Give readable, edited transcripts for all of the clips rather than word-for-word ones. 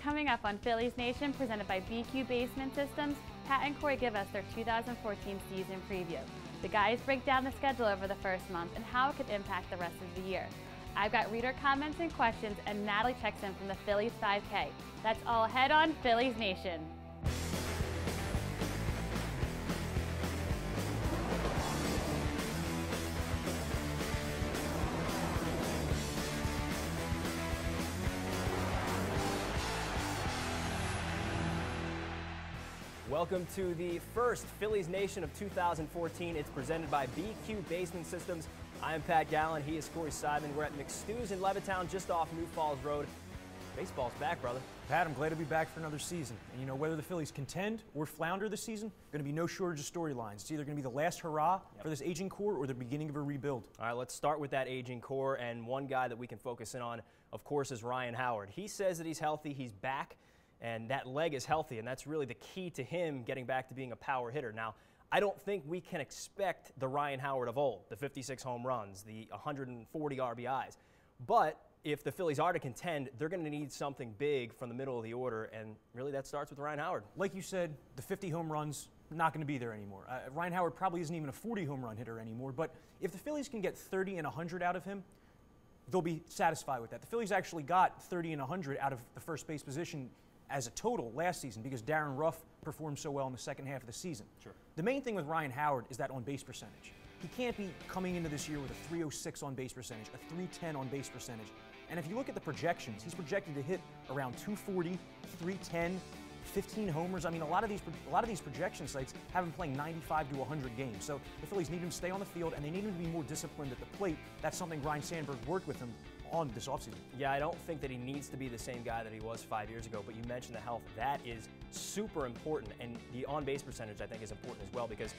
Coming up on Phillies Nation, presented by BQ Basement Systems, Pat and Corey give us their 2014 season preview. The guys break down the schedule over the first month and how it could impact the rest of the year. I've got reader comments and questions, and Natalie checks in from the Phillies 5K. That's all ahead on Phillies Nation. Welcome to the first Phillies Nation of 2014. It's presented by BQ Basement Systems. I am Pat Gallen. He is Corey Simon. We're at McStew's in Levittown, just off New Falls Road. Baseball's back, brother. Pat, I'm glad to be back for another season. And you know, whether the Phillies contend or flounder this season, going to be no shortage of storylines. It's either going to be the last hurrah for this aging core or the beginning of a rebuild. All right, let's start with that aging core. And one guy that we can focus in on, of course, is Ryan Howard. He says that he's healthy, he's back, and that leg is healthy, and that's really the key to him getting back to being a power hitter. Now, I don't think we can expect the Ryan Howard of old, the 56 home runs, the 140 RBIs. But if the Phillies are to contend, they're going to need something big from the middle of the order, and really that starts with Ryan Howard. Like you said, the 50 home runs, not going to be there anymore. Ryan Howard probably isn't even a 40 home run hitter anymore, but if the Phillies can get 30 and 100 out of him, they'll be satisfied with that. The Phillies actually got 30 and 100 out of the first base position as a total last season because Darren Ruff performed so well in the second half of the season. Sure. The main thing with Ryan Howard is that on-base percentage. He can't be coming into this year with a 306 on-base percentage, a 310 on-base percentage. And if you look at the projections, he's projected to hit around 240, 310, 15 homers. I mean, a lot of these projection sites have him playing 95 to 100 games. So the Phillies need him to stay on the field, and they need him to be more disciplined at the plate. That's something Ryan Sandberg worked with him on this offseason. Yeah, I don't think that he needs to be the same guy that he was 5 years ago, but you mentioned the health. That is super important, and the on-base percentage I think is important as well, because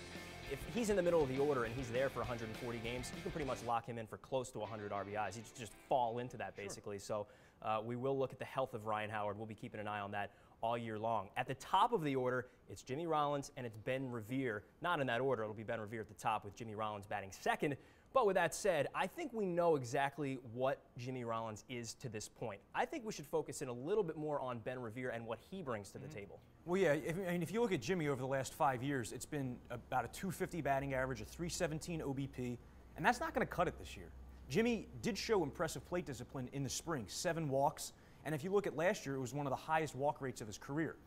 if he's in the middle of the order and he's there for 140 games, you can pretty much lock him in for close to 100 RBIs. He just fall into that basically. Sure. So we will look at the health of Ryan Howard. We'll be keeping an eye on that all year long. At the top of the order, it's Jimmy Rollins and it's Ben Revere. Not in that order. It'll be Ben Revere at the top with Jimmy Rollins batting second. But with that said, I think we know exactly what Jimmy Rollins is to this point. I think we should focus in a little bit more on Ben Revere and what he brings to the table. Well, yeah, if you look at Jimmy over the last 5 years, it's been about a 250 batting average, a 317 OBP, and that's not going to cut it this year. Jimmy did show impressive plate discipline in the spring, 7 walks, and if you look at last year, it was one of the highest walk rates of his career.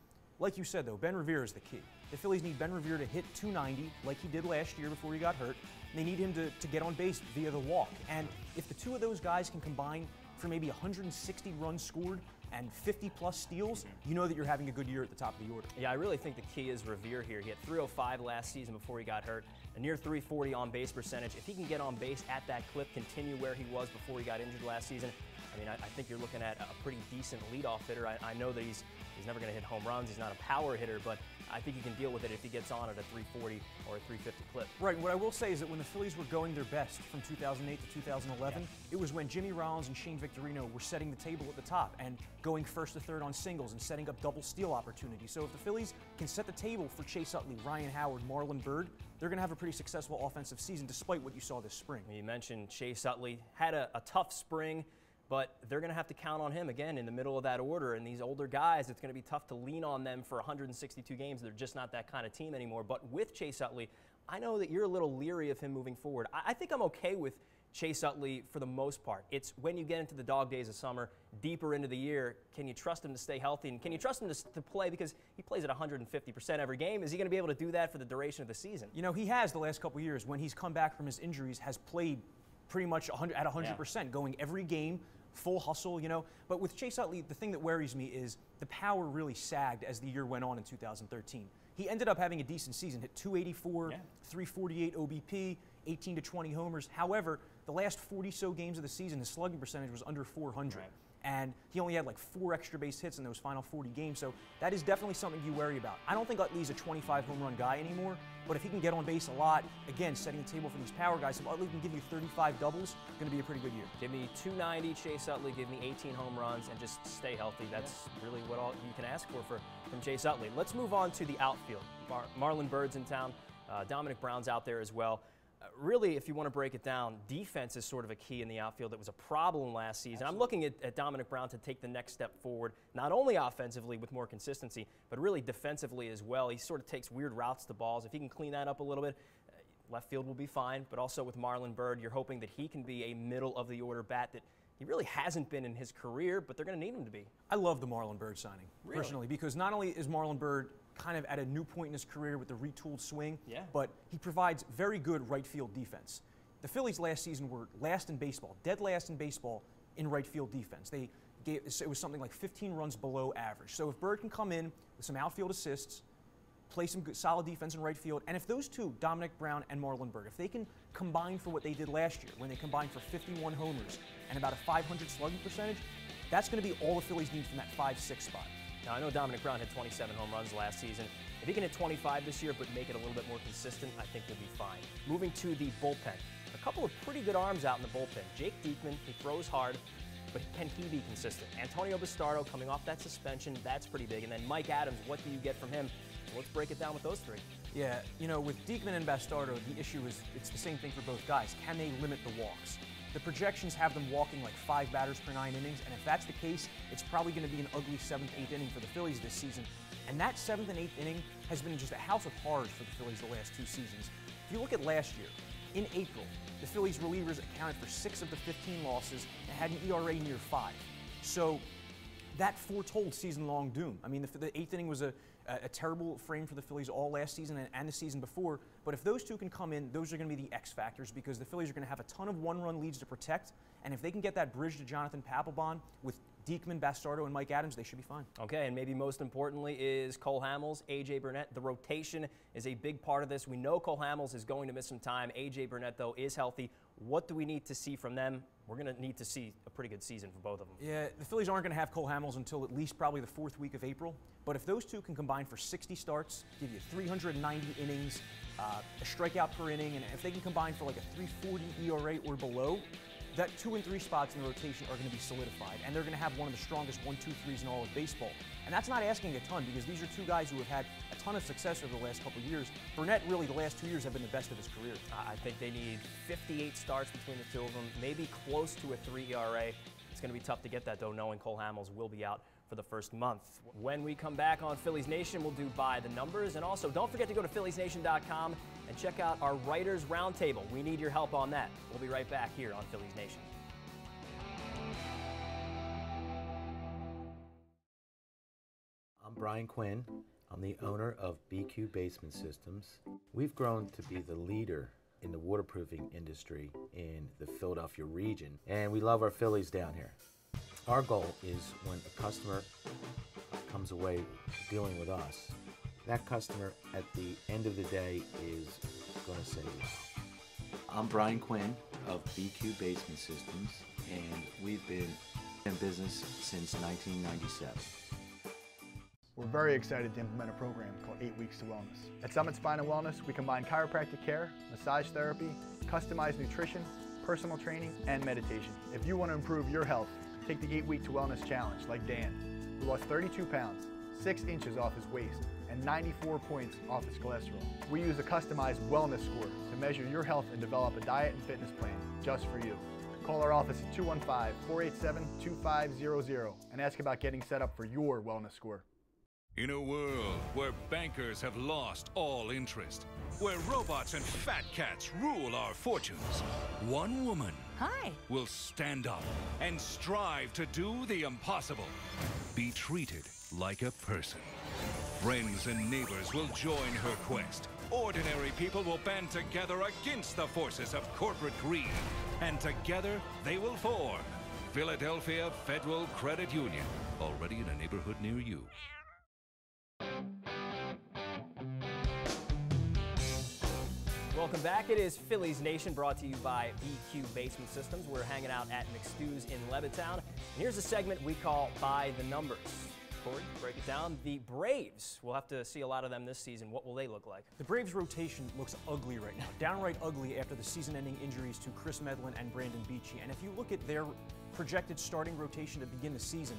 Like you said, though, Ben Revere is the key. The Phillies need Ben Revere to hit 290 like he did last year before he got hurt. And they need him to get on base via the walk. And if the two of those guys can combine for maybe 160 runs scored and 50-plus steals, you know that you're having a good year at the top of the order. Yeah, I really think the key is Revere here. He had 305 last season before he got hurt, a near 340 on-base percentage. If he can get on base at that clip, continue where he was before he got injured last season, I mean, I think you're looking at a pretty decent leadoff hitter. I know that he's never going to hit home runs. He's not a power hitter, but I think he can deal with it if he gets on at a 340 or a 350 clip. Right. What I will say is that when the Phillies were going their best from 2008 to 2011, it was when Jimmy Rollins and Shane Victorino were setting the table at the top and going first to third on singles and setting up double steal opportunities. So if the Phillies can set the table for Chase Utley, Ryan Howard, Marlon Byrd, they're going to have a pretty successful offensive season despite what you saw this spring. You mentioned Chase Utley had a tough spring, but they're going to have to count on him again in the middle of that order. And these older guys, it's going to be tough to lean on them for 162 games. They're just not that kind of team anymore. But with Chase Utley, I know that you're a little leery of him moving forward. I think I'm okay with Chase Utley for the most part. It's when you get into the dog days of summer, deeper into the year, can you trust him to stay healthy? And can you trust him to play because he plays at 150% every game? Is he going to be able to do that for the duration of the season? You know, he has the last couple of years. When he's come back from his injuries, has played pretty much at 100%, going every game, full hustle, you know. But with Chase Utley, the thing that worries me is the power really sagged as the year went on in 2013. He ended up having a decent season, hit 284, 348 OBP, 18 to 20 homers. However, the last 40-so games of the season, his slugging percentage was under 400. Right. And he only had like 4 extra base hits in those final 40 games, so that is definitely something you worry about. I don't think Utley's a 25 home run guy anymore, but if he can get on base a lot, again, setting the table for these power guys, if Utley can give you 35 doubles, it's going to be a pretty good year. Give me 290, Chase Utley, give me 18 home runs, and just stay healthy. That's really what all you can ask for from Chase Utley. Let's move on to the outfield. Marlon Byrd's in town. Dominic Brown's out there as well. Really, if you want to break it down, defense is sort of a key in the outfield that was a problem last season. Absolutely. I'm looking at Dominic Brown to take the next step forward, not only offensively with more consistency, but really defensively as well. He sort of takes weird routes to balls. If he can clean that up a little bit, left field will be fine. But also with Marlon Byrd, you're hoping that he can be a middle-of-the-order bat that he really hasn't been in his career, but they're going to need him to be. I love the Marlon Byrd signing, Really? personally, because not only is Marlon Byrd kind of at a new point in his career with the retooled swing, but he provides very good right field defense. The Phillies last season were last in baseball, dead last in baseball in right field defense. It was something like 15 runs below average. So if Byrd can come in with some outfield assists, play some good, solid defense in right field, and if those two, Dominic Brown and Marlon Byrd, if they can combine for what they did last year, when they combined for 51 homers and about a 500 slugging percentage, that's going to be all the Phillies need from that 5-6 spot. Now, I know Dominic Brown hit 27 home runs last season. If he can hit 25 this year but make it a little bit more consistent, I think he'll be fine. Moving to the bullpen. A couple of pretty good arms out in the bullpen. Jake Diekman, he throws hard, but can he be consistent? Antonio Bastardo coming off that suspension, that's pretty big. And then Mike Adams, what do you get from him? So let's break it down with those three. Yeah, you know, with Diekman and Bastardo, the issue is it's the same thing for both guys. Can they limit the walks? The projections have them walking like 5 batters per 9 innings, and if that's the case, it's probably going to be an ugly 7th, 8th inning for the Phillies this season. And that 7th and 8th inning has been just a house of horrors for the Phillies the last 2 seasons. If you look at last year, in April, the Phillies relievers accounted for 6 of the 15 losses and had an ERA near 5. So that foretold season-long doom. I mean, the 8th inning was a terrible frame for the Phillies all last season and the season before. But if those two can come in, those are going to be the X factors because the Phillies are going to have a ton of one-run leads to protect. And if they can get that bridge to Jonathan Papelbon with Diekman, Bastardo, and Mike Adams, they should be fine. Okay, and maybe most importantly is Cole Hamels, A.J. Burnett. The rotation is a big part of this. We know Cole Hamels is going to miss some time. A.J. Burnett, though, is healthy. What do we need to see from them? We're going to need to see a pretty good season for both of them. Yeah, the Phillies aren't going to have Cole Hamels until at least probably the 4th week of April. But if those two can combine for 60 starts, give you 390 innings, a strikeout per inning, and if they can combine for like a 340 ERA or below, that 2 and 3 spots in the rotation are going to be solidified, and they're going to have one of the strongest 1-2-3s in all of baseball. And that's not asking a ton because these are two guys who have had a ton of success over the last couple of years. Burnett, really, the last 2 years have been the best of his career. I think they need 58 starts between the two of them, maybe close to a 3 ERA. It's going to be tough to get that, though, knowing Cole Hamels will be out for the first month. When we come back on Phillies Nation, we'll do By the Numbers. And also, don't forget to go to PhilliesNation.com and check out our Writers Roundtable. We need your help on that. We'll be right back here on Phillies Nation. I'm Brian Quinn. I'm the owner of BQ Basement Systems. We've grown to be the leader in the waterproofing industry in the Philadelphia region, and we love our Phillies down here. Our goal is when a customer comes away dealing with us, that customer at the end of the day is going to say wow. I'm Brian Quinn of BQ Basement Systems, and we've been in business since 1997. We're very excited to implement a program called 8 Weeks to Wellness. At Summit Spine and Wellness, we combine chiropractic care, massage therapy, customized nutrition, personal training, and meditation. If you want to improve your health, take the 8 Week to Wellness Challenge like Dan, who lost 32 pounds, 6 inches off his waist, and 94 points off his cholesterol. We use a customized wellness score to measure your health and develop a diet and fitness plan just for you. Call our office at 215-487-2500 and ask about getting set up for your wellness score. In a world where bankers have lost all interest, where robots and fat cats rule our fortunes, one woman will stand up and strive to do the impossible. Be treated like a person. Friends and neighbors will join her quest. Ordinary people will band together against the forces of corporate greed. And together they will form Philadelphia Federal Credit Union, already in a neighborhood near you. Welcome back. It is Phillies Nation, brought to you by BQ Basement Systems. We're hanging out at McStew's in Levittown. And here's a segment we call By the Numbers. Corey, break it down. The Braves, we'll have to see a lot of them this season. What will they look like? The Braves' rotation looks ugly right now, downright ugly after the season-ending injuries to Chris Medlin and Brandon Beachy. And if you look at their projected starting rotation to begin the season,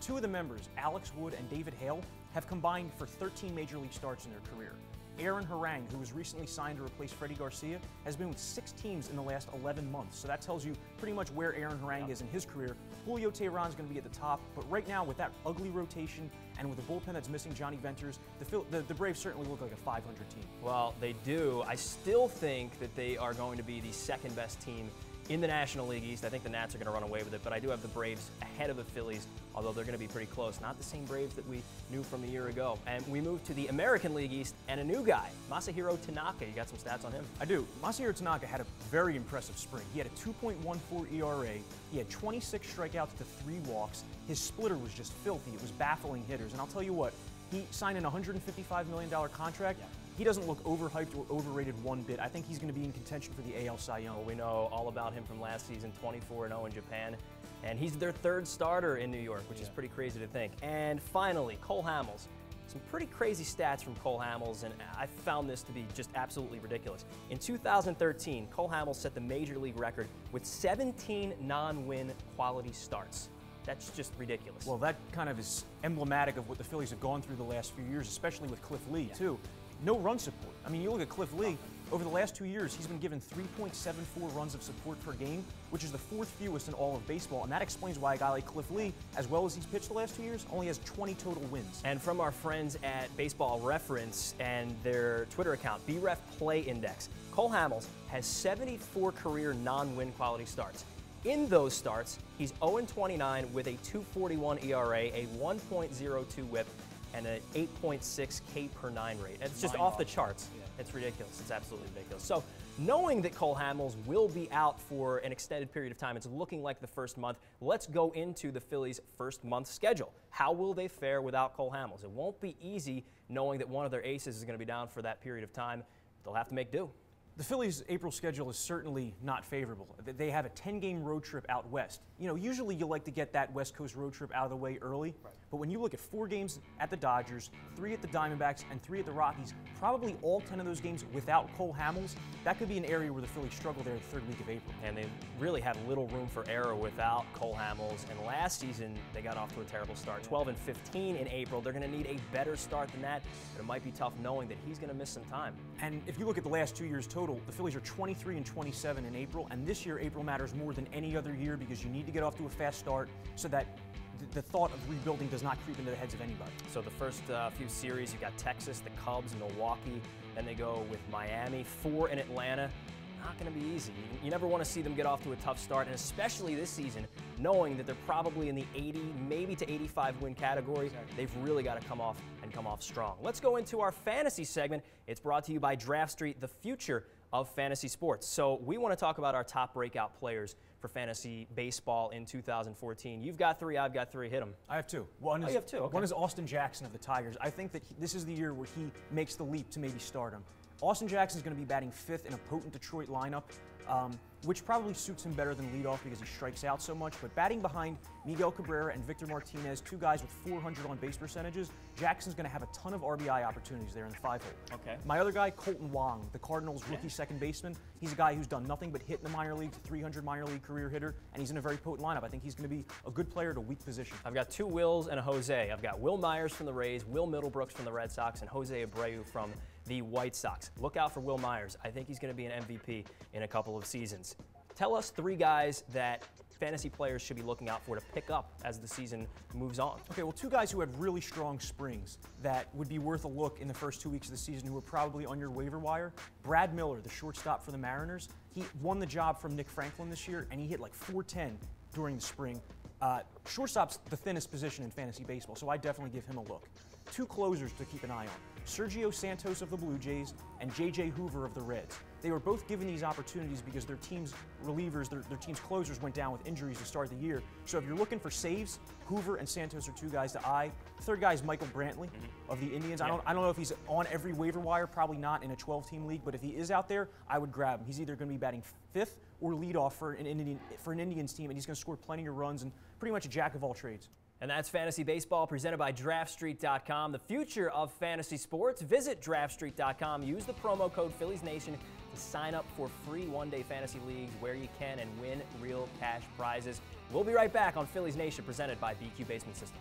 2 of the members, Alex Wood and David Hale, have combined for 13 Major League starts in their career. Aaron Harang, who was recently signed to replace Freddie Garcia, has been with 6 teams in the last 11 months. So that tells you pretty much where Aaron Harang is in his career. Julio Teheran's going to be at the top, but right now with that ugly rotation and with a bullpen that's missing Johnny Venters, the Braves certainly look like a 500 team. Well, they do. I still think that they are going to be the second best team in the National League East. I think the Nats are going to run away with it, but I do have the Braves ahead of the Phillies, although they're going to be pretty close. Not the same Braves that we knew from a year ago. And we move to the American League East and a new guy, Masahiro Tanaka. You got some stats on him? I do. Masahiro Tanaka had a very impressive spring. He had a 2.14 ERA. He had 26 strikeouts to 3 walks. His splitter was just filthy. It was baffling hitters. And I'll tell you what, he signed an $155 million contract. Yeah. He doesn't look overhyped or overrated one bit. I think he's going to be in contention for the AL Cy Young. Well, we know all about him from last season, 24-0 in Japan. And he's their 3rd starter in New York, which is pretty crazy to think. And finally, Cole Hamels. Some pretty crazy stats from Cole Hamels, and I found this to be just absolutely ridiculous. In 2013, Cole Hamels set the major league record with 17 non-win quality starts. That's just ridiculous. Well, that kind of is emblematic of what the Phillies have gone through the last few years, especially with Cliff Lee, too. No run support. I mean, you look at Cliff Lee, over the last 2 years, he's been given 3.74 runs of support per game, which is the 4th fewest in all of baseball, and that explains why a guy like Cliff Lee, as well as he's pitched the last 2 years, only has 20 total wins. And from our friends at Baseball Reference and their Twitter account, BREF Play Index, Cole Hamels has 74 career non-win quality starts. In those starts, he's 0-29 with a 2.41 ERA, a 1.02 WHIP, and an 8.6 K per 9 rate. It's just off the charts. Yeah. It's ridiculous. It's absolutely ridiculous. So knowing that Cole Hamels will be out for an extended period of time, it's looking like the first month. Let's go into the Phillies' first month schedule. How will they fare without Cole Hamels? It won't be easy knowing that one of their aces is going to be down for that period of time. They'll have to make do. The Phillies' April schedule is certainly not favorable. They have a 10-game road trip out west. You know, usually you like to get that West Coast road trip out of the way early, but when you look at 4 games at the Dodgers, 3 at the Diamondbacks, and 3 at the Rockies, probably all 10 of those games without Cole Hamels, that could be an area where the Phillies struggle there the 3rd week of April. And they really have little room for error without Cole Hamels, and last season they got off to a terrible start. 12-15 in April. They're going to need a better start than that, but it might be tough knowing that he's going to miss some time. And if you look at the last 2 years total, the Phillies are 23-27 in April, and this year April matters more than any other year because you need to get off to a fast start so that the thought of rebuilding does not creep into the heads of anybody. So the first few series, you've got Texas, the Cubs, Milwaukee, then they go with Miami, 4 in Atlanta. Not going to be easy. You never want to see them get off to a tough start, and especially this season, knowing that they're probably in the 80, maybe to 85 win category. They've really got to come off strong. Let's go into our fantasy segment. It's brought to you by Draft Street, the future of fantasy sports. So we want to talk about our top breakout players for fantasy baseball in 2014. You've got 3, I've got 3. Hit them. I have 2. You have 2. Okay. One is Austin Jackson of the Tigers. I think that this is the year where he makes the leap to maybe stardom. Austin Jackson is going to be batting 5th in a potent Detroit lineup, which probably suits him better than leadoff because he strikes out so much. But batting behind Miguel Cabrera and Victor Martinez, 2 guys with 400 on base percentages, Jackson's going to have a ton of RBI opportunities there in the 5-hole. Okay. My other guy, Colton Wong, the Cardinals' rookie second baseman. He's a guy who's done nothing but hit in the minor leagues, 300 minor league career hitter, and he's in a very potent lineup. I think he's going to be a good player at a weak position. I've got 2 Wills and a Jose. I've got Will Myers from the Rays, Will Middlebrooks from the Red Sox, and Jose Abreu from the White Sox. Look out for Will Myers. I think he's going to be an MVP in a couple of seasons. Tell us 3 guys that fantasy players should be looking out for to pick up as the season moves on. Okay, well, 2 guys who had really strong springs that would be worth a look in the first 2 weeks of the season who are probably on your waiver wire. Brad Miller, the shortstop for the Mariners, he won the job from Nick Franklin this year, and he hit like .410 during the spring. Shortstop's the thinnest position in fantasy baseball, so I definitely give him a look. 2 closers to keep an eye on. Sergio Santos of the Blue Jays and J.J. Hoover of the Reds. They were both given these opportunities because their team's relievers, their team's closers went down with injuries to start the year. So if you're looking for saves, Hoover and Santos are 2 guys to eye. The 3rd guy is Michael Brantley of the Indians. Yeah. I don't know if he's on every waiver wire, probably not in a 12-team league, but if he is out there, I would grab him. He's either going to be batting 5th or leadoff for an Indians team, and he's going to score plenty of runs and pretty much a jack of all trades. And that's Fantasy Baseball presented by DraftStreet.com, the future of fantasy sports. Visit DraftStreet.com. Use the promo code PhilliesNation to sign up for free one-day fantasy leagues where you can and win real cash prizes. We'll be right back on Phillies Nation presented by BQ Basement Systems.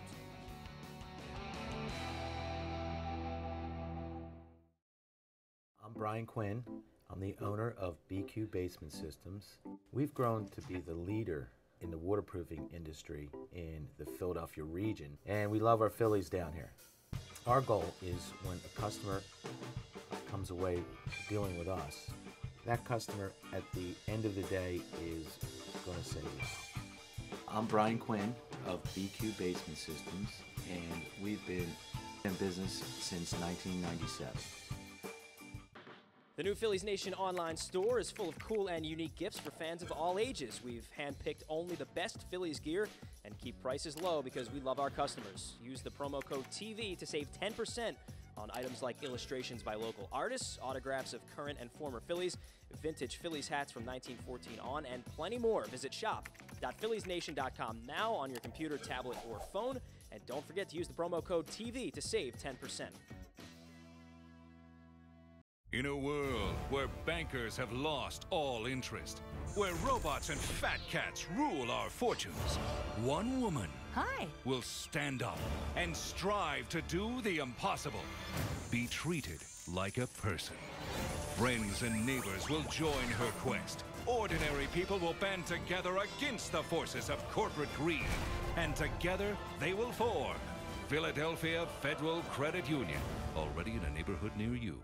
Brian Quinn. I'm the owner of BQ Basement Systems. We've grown to be the leader in the waterproofing industry in the Philadelphia region, and we love our Phillies down here. Our goal is when a customer comes away dealing with us, that customer at the end of the day is going to say yes. I'm Brian Quinn of BQ Basement Systems, and we've been in business since 1997. The new Phillies Nation online store is full of cool and unique gifts for fans of all ages. We've handpicked only the best Phillies gear and keep prices low because we love our customers. Use the promo code TV to save 10% on items like illustrations by local artists, autographs of current and former Phillies, vintage Phillies hats from 1914 on, and plenty more. Visit shop.philliesnation.com now on your computer, tablet, or phone. And don't forget to use the promo code TV to save 10%. In a world where bankers have lost all interest, where robots and fat cats rule our fortunes, one woman will stand up and strive to do the impossible. Be treated like a person. Friends and neighbors will join her quest. Ordinary people will band together against the forces of corporate greed. And together they will form Philadelphia Federal Credit Union, already in a neighborhood near you.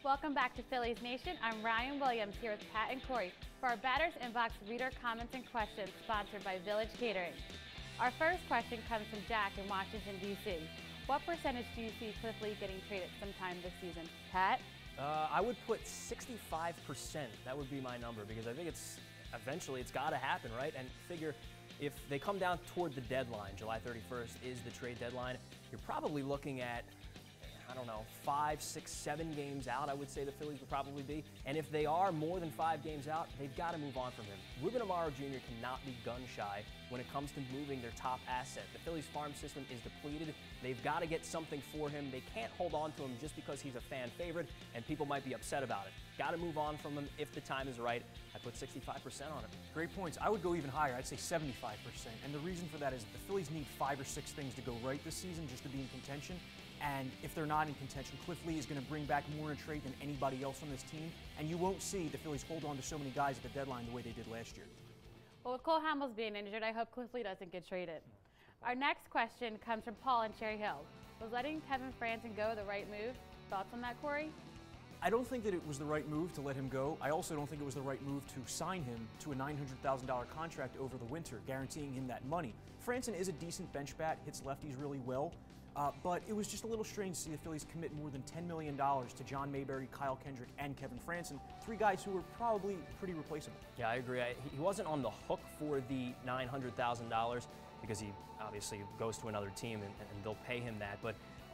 Welcome back to Phillies Nation. I'm Ryan Williams here with Pat and Corey for our Batters Inbox reader comments and questions sponsored by Village Catering. Our first question comes from Jack in Washington, D.C. What percentage do you see Cliff Lee getting traded sometime this season? Pat? I would put 65%. That would be my number because I think eventually it's got to happen, right? And figure if they come down toward the deadline, July 31st is the trade deadline, you're probably looking at, I don't know, 5, 6, 7 games out, I would say the Phillies would probably be. And if they are more than 5 games out, they've got to move on from him. Ruben Amaro Jr. cannot be gun-shy when it comes to moving their top asset. The Phillies farm system is depleted. They've got to get something for him. They can't hold on to him just because he's a fan favorite, and people might be upset about it. Got to move on from him if the time is right. I put 65% on it. Great points. I would go even higher. I'd say 75%. And the reason for that is the Phillies need 5 or 6 things to go right this season just to be in contention. And if they're not in contention, Cliff Lee is going to bring back more in a trade than anybody else on this team. And you won't see the Phillies hold on to so many guys at the deadline the way they did last year. Well, with Cole Hamels being injured, I hope Cliff Lee doesn't get traded. Our next question comes from Paul in Cherry Hill. Was letting Kevin Franzen go the right move? Thoughts on that, Corey? I don't think that it was the right move to let him go. I also don't think it was the right move to sign him to a $900,000 contract over the winter, guaranteeing him that money. Franzen is a decent bench bat, hits lefties really well. But it was just a little strange to see the Phillies commit more than $10 million to John Mayberry, Kyle Kendrick, and Kevin Franzen, 3 guys who were probably pretty replaceable. Yeah, I agree. He wasn't on the hook for the $900,000 because he obviously goes to another team and they'll pay him that. But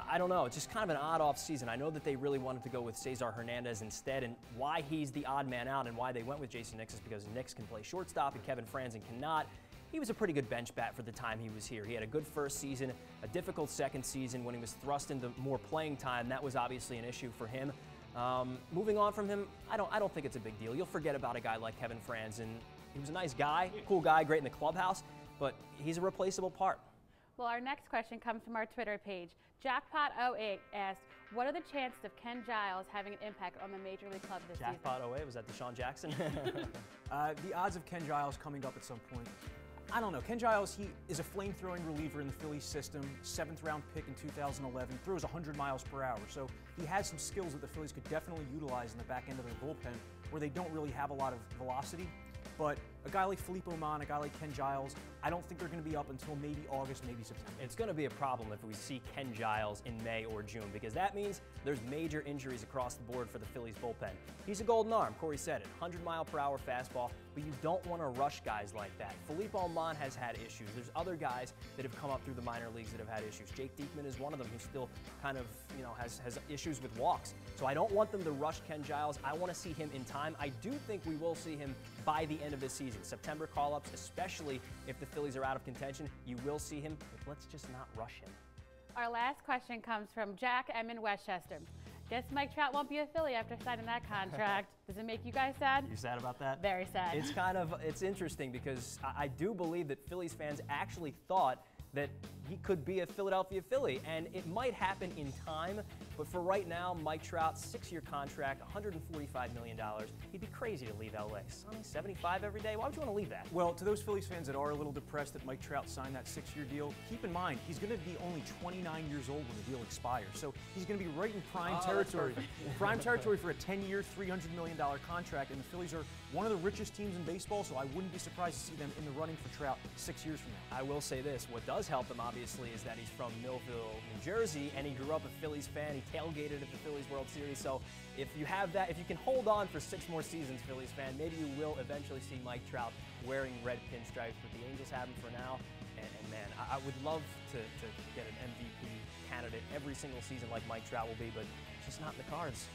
I don't know, it's just kind of an odd offseason. I know that they really wanted to go with Cesar Hernandez instead, and why he's the odd man out and why they went with Jason Nix is because Nix can play shortstop and Kevin Franzen cannot. He was a pretty good bench bat for the time he was here. He had a good first season, a difficult second season. When he was thrust into more playing time, that was obviously an issue for him. Moving on from him, I don't think it's a big deal. You'll forget about a guy like Kevin Franzen. He was a nice guy, cool guy, great in the clubhouse, but he's a replaceable part. Well, our next question comes from our Twitter page. Jackpot08 asked, what are the chances of Ken Giles having an impact on the Major League Club this season? Jackpot08, was that Deshaun Jackson? The odds of Ken Giles coming up at some point, I don't know. Ken Giles, he is a flame-throwing reliever in the Phillies system, 7th-round pick in 2011, throws 100 miles per hour. So he has some skills that the Phillies could definitely utilize in the back end of their bullpen where they don't really have a lot of velocity. But a guy like Philippe Oman, a guy like Ken Giles, I don't think they're going to be up until maybe August, maybe September. It's going to be a problem if we see Ken Giles in May or June, because that means there's major injuries across the board for the Phillies bullpen. He's a golden arm, Corey said it, 100-mile-per-hour fastball, but you don't want to rush guys like that. Philippe Oman has had issues. There's other guys that have come up through the minor leagues that have had issues. Jake Diekman is one of them who still kind of, has issues with walks. So I don't want them to rush Ken Giles. I want to see him in time. I do think we will see him by the end of the season. September call-ups, especially if the Phillies are out of contention, you will see him, but let's just not rush him. Our last question comes from Jack M. in Westchester. Guess Mike Trout won't be a Philly after signing that contract. Does it make you guys sad? You sad about that? Very sad. It's interesting because I do believe that Phillies fans actually thought that he could be a Philadelphia Philly, and it might happen in time, but for right now, Mike Trout, 6-year contract, $145 million. He'd be crazy to leave LA. Sonny, 75 every day? Why would you want to leave that? Well, to those Phillies fans that are a little depressed that Mike Trout signed that 6-year deal, keep in mind, he's going to be only 29 years old when the deal expires. So he's going to be right in prime territory. Prime territory for a 10-year, $300 million contract, and the Phillies are one of the richest teams in baseball, so I wouldn't be surprised to see them in the running for Trout 6 years from now. I will say this, what does help him, obviously, is that he's from Millville, New Jersey, and he grew up a Phillies fan. He tailgated at the Phillies World Series, so if you have that, if you can hold on for 6 more seasons, Phillies fan, maybe you will eventually see Mike Trout wearing red pinstripes, but the Angels have him for now, and man, I would love to get an MVP candidate every single season like Mike Trout will be, but it's just not in the cards.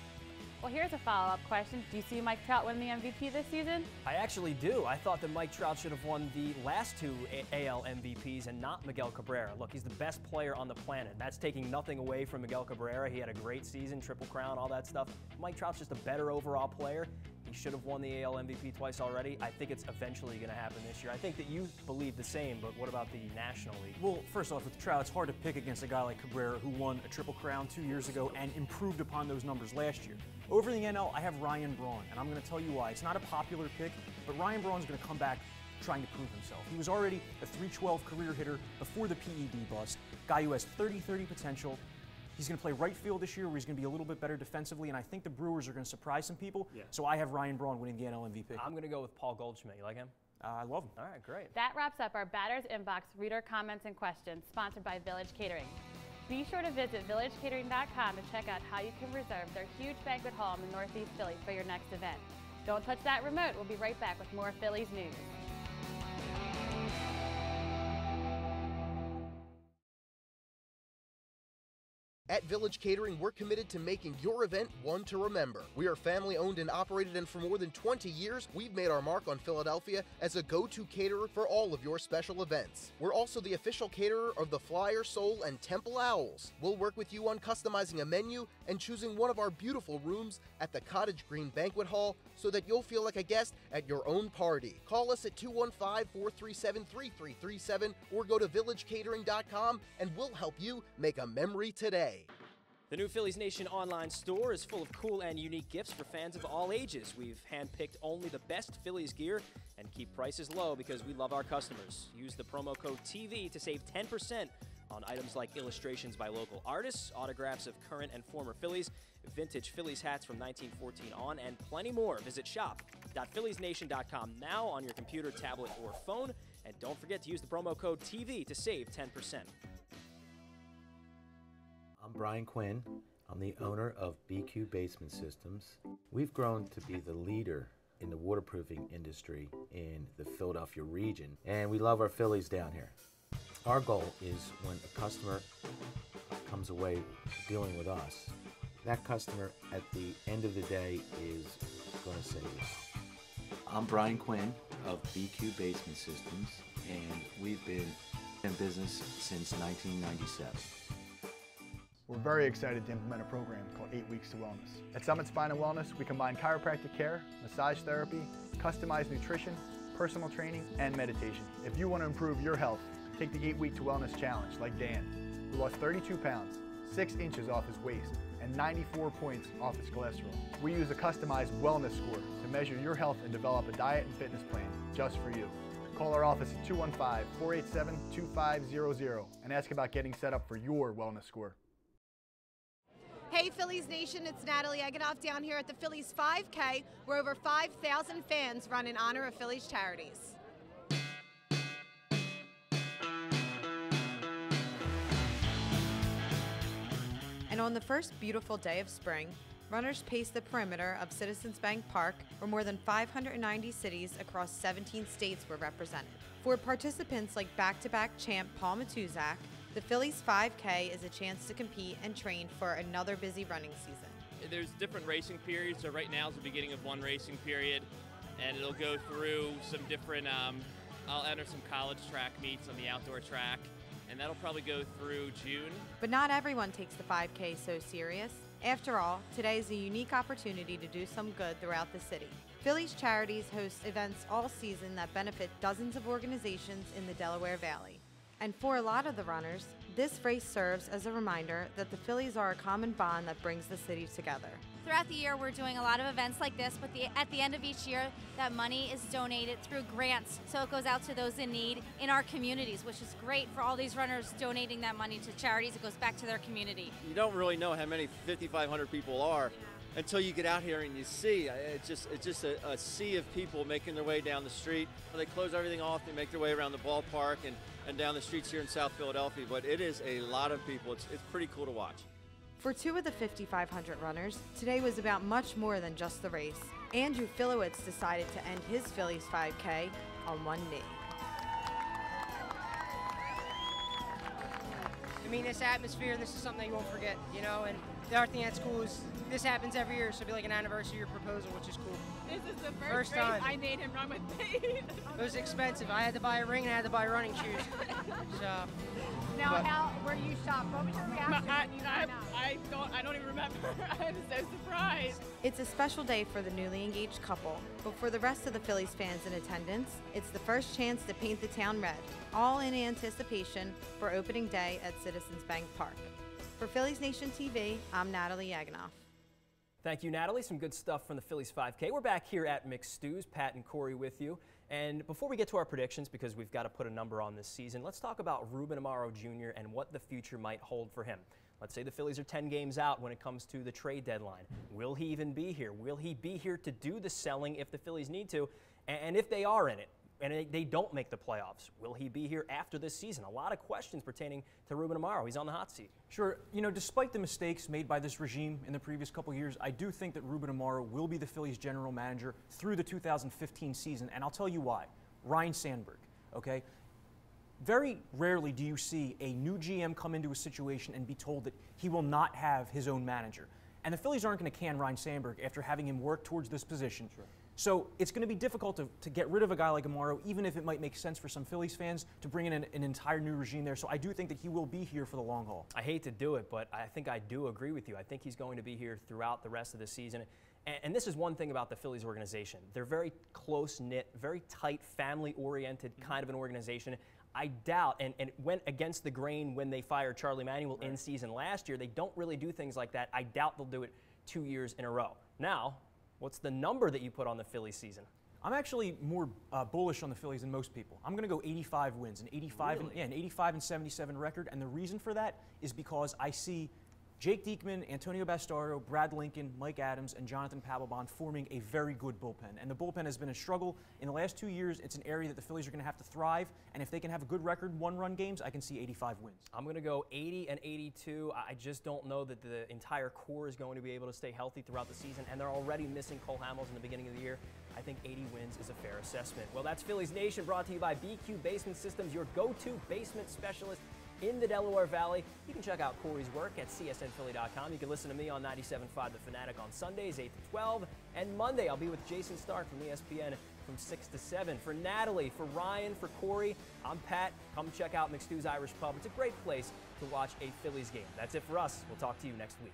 Well, here's a follow-up question. Do you see Mike Trout win the MVP this season? I actually do. I thought that Mike Trout should have won the last 2 AL MVPs and not Miguel Cabrera. Look, he's the best player on the planet. That's taking nothing away from Miguel Cabrera. He had a great season, Triple Crown, all that stuff. Mike Trout's just a better overall player. He should have won the AL MVP twice already. I think it's eventually going to happen this year. I think that you believe the same, but what about the National League? Well, first off, with Trout, it's hard to pick against a guy like Cabrera who won a Triple Crown 2 years ago and improved upon those numbers last year. Over in the NL, I have Ryan Braun, and I'm going to tell you why. It's not a popular pick, but Ryan Braun's going to come back trying to prove himself. He was already a .312 career hitter before the PED bust, guy who has 30-30 potential. He's going to play right field this year where he's going to be a little bit better defensively, and I think the Brewers are going to surprise some people. Yeah. So I have Ryan Braun winning the NL MVP. I'm going to go with Paul Goldschmidt. You like him? I love him. All right, great. That wraps up our Batters Inbox reader comments and questions, sponsored by Village Catering. Be sure to visit villagecatering.com to check out how you can reserve their huge banquet hall in the Northeast Philly for your next event. Don't touch that remote. We'll be right back with more Phillies news. At Village Catering, we're committed to making your event one to remember. We are family owned and operated, and for more than 20 years, we've made our mark on Philadelphia as a go-to caterer for all of your special events. We're also the official caterer of the Flyer, Soul, and Temple Owls. We'll work with you on customizing a menu and choosing one of our beautiful rooms at the Cottage Green Banquet Hall so that you'll feel like a guest at your own party. Call us at 215-437-3337 or go to villagecatering.com and we'll help you make a memory today. The new Phillies Nation online store is full of cool and unique gifts for fans of all ages. We've handpicked only the best Phillies gear and keep prices low because we love our customers. Use the promo code TV to save 10% on items like illustrations by local artists, autographs of current and former Phillies, vintage Phillies hats from 1914 on, and plenty more. Visit shop.philliesnation.com now on your computer, tablet, or phone. And don't forget to use the promo code TV to save 10%. I'm Brian Quinn. I'm the owner of BQ Basement Systems. We've grown to be the leader in the waterproofing industry in the Philadelphia region, and we love our Phillies down here. Our goal is when a customer comes away dealing with us, that customer at the end of the day is going to say yes. I'm Brian Quinn of BQ Basement Systems, and we've been in business since 1997. We're very excited to implement a program called 8 Weeks to Wellness. At Summit Spine and Wellness, we combine chiropractic care, massage therapy, customized nutrition, personal training, and meditation. If you want to improve your health, take the 8 Week to Wellness Challenge like Dan, who lost 32 pounds, 6 inches off his waist, and 94 points off his cholesterol. We use a customized wellness score to measure your health and develop a diet and fitness plan just for you. Call our office at 215-487-2500 and ask about getting set up for your wellness score. Hey Phillies Nation, it's Natalie Eganoff down here at the Phillies 5K, where over 5,000 fans run in honor of Phillies charities. And on the first beautiful day of spring, runners pace the perimeter of Citizens Bank Park, where more than 590 cities across 17 states were represented. For participants like back-to-back champ Paul Matuzak, the Phillies 5K is a chance to compete and train for another busy running season. There's different racing periods, so right now is the beginning of one racing period, and it'll go through some different, I'll enter some college track meets on the outdoor track, and that'll probably go through June. But not everyone takes the 5K so serious. After all, today is a unique opportunity to do some good throughout the city. Phillies Charities hosts events all season that benefit dozens of organizations in the Delaware Valley. And for a lot of the runners, this race serves as a reminder that the Phillies are a common bond that brings the city together. Throughout the year, we're doing a lot of events like this, but at the end of each year, that money is donated through grants, so it goes out to those in need in our communities, which is great for all these runners donating that money to charities. It goes back to their community. You don't really know how many 5,500 people are until you get out here and you see. It's just a sea of people making their way down the street. They close everything off, they make their way around the ballpark and down the streets here in South Philadelphia, but it is a lot of people. It's pretty cool to watch. For two of the 5,500 runners, today was about much more than just the race. Andrew Filowitz decided to end his Phillies 5K on one knee. I mean, this atmosphere, this is something you won't forget, you know, and the other thing that's cool is this happens every year, so it'll be like an anniversary of your proposal, which is cool. This is the first race time I made him run with me. It was expensive. I had to buy a ring and I had to buy running shoes. So. Now, how were you shocked? What was your reaction when you found out? I don't even remember. I was so surprised. It's a special day for the newly engaged couple, but for the rest of the Phillies fans in attendance, it's the first chance to paint the town red, all in anticipation for opening day at Citizens Bank Park. For Phillies Nation TV, I'm Natalie Yaganoff. Thank you, Natalie. Some good stuff from the Phillies 5K. We're back here at McStew's, Pat and Corey with you. And before we get to our predictions, because we've got to put a number on this season, let's talk about Ruben Amaro Jr. and what the future might hold for him. Let's say the Phillies are 10 games out when it comes to the trade deadline. Will he even be here? Will he be here to do the selling if the Phillies need to? And if they are in it, and they don't make the playoffs, will he be here after this season? A lot of questions pertaining to Ruben Amaro. He's on the hot seat. Sure. You know, despite the mistakes made by this regime in the previous couple years, I do think that Ruben Amaro will be the Phillies general manager through the 2015 season, and I'll tell you why. Ryne Sandberg, okay? Very rarely do you see a new GM come into a situation and be told that he will not have his own manager. And the Phillies aren't going to can Ryne Sandberg after having him work towards this position. Sure. So it's going to be difficult to get rid of a guy like Amaro, even if it might make sense for some Phillies fans to bring in an entire new regime there. So I do think that he will be here for the long haul. I hate to do it, but I think I do agree with you. I think he's going to be here throughout the rest of the season. And this is one thing about the Phillies organization. They're very close-knit, very tight, family-oriented kind of an organization. I doubt, and it went against the grain when they fired Charlie Manuel in season last year. They don't really do things like that. I doubt they'll do it 2 years in a row. Now, what's the number that you put on the Phillies season? I'm actually more bullish on the Phillies than most people. I'm going to go 85 wins, an 85, Really? an 85 and 77 record, and the reason for that is because I see Jake Diekman, Antonio Bastardo, Brad Lincoln, Mike Adams, and Jonathan Papelbon forming a very good bullpen. And the bullpen has been a struggle in the last 2 years. It's an area that the Phillies are going to have to thrive. And if they can have a good record, one-run games, I can see 85 wins. I'm going to go 80 and 82. I just don't know that the entire core is going to be able to stay healthy throughout the season. And they're already missing Cole Hamels in the beginning of the year. I think 80 wins is a fair assessment. Well, that's Phillies Nation, brought to you by BQ Basement Systems, your go-to basement specialist in the Delaware Valley. You can check out Corey's work at csnphilly.com. You can listen to me on 97.5 The Fanatic on Sundays, 8 to 12. And Monday, I'll be with Jason Stark from ESPN from 6 to 7. For Natalie, for Ryan, for Corey, I'm Pat. Come check out McStew's Irish Pub. It's a great place to watch a Phillies game. That's it for us. We'll talk to you next week.